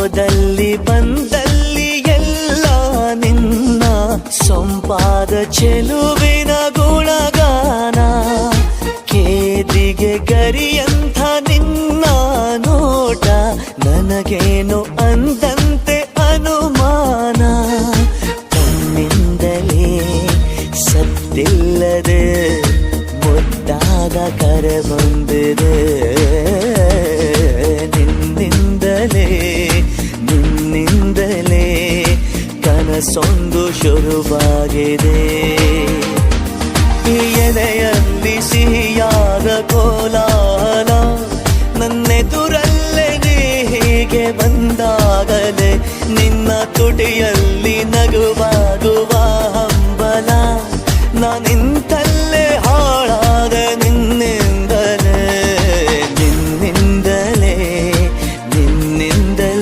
ಹೋದಲ್ಲಿ ಬಂದಲ್ಲಿ ಎಲ್ಲ ನಿನ್ನ ಸೊಂಪಾದ ಚೆಲುವಿನ ಗುಣಗಾನ. ಕೇದಿಗೆ ಗರಿಯಂಥ ನಿನ್ನ ನೋಟ ನನಗೇನು ಅಂದಂತೆ ಅನುಮಾನ. ಕಣ್ಣಿಂದಲೇ ಸತ್ತಿಲ್ಲದೆ ಮುದ್ದಾದ ಕರೆ ಬಂದಿದೆ. ನಿನ್ನಿಂದಲೇ ಕನಸೊಂದು ಶುರುವಾಗಿದೆ. ಎದೆಯಲ್ಲಿ ಸಿಹಿಯಾದ ಕೋಲಾಹಲ ನನ್ನೆದುರಲ್ಲೇ ನೀ ಹೀಗೆ ಬಂದಾಗಲೇ ನಿನ್ನ ತುಟಿಯಲ್ಲಿ ನಗುವಾಗುವ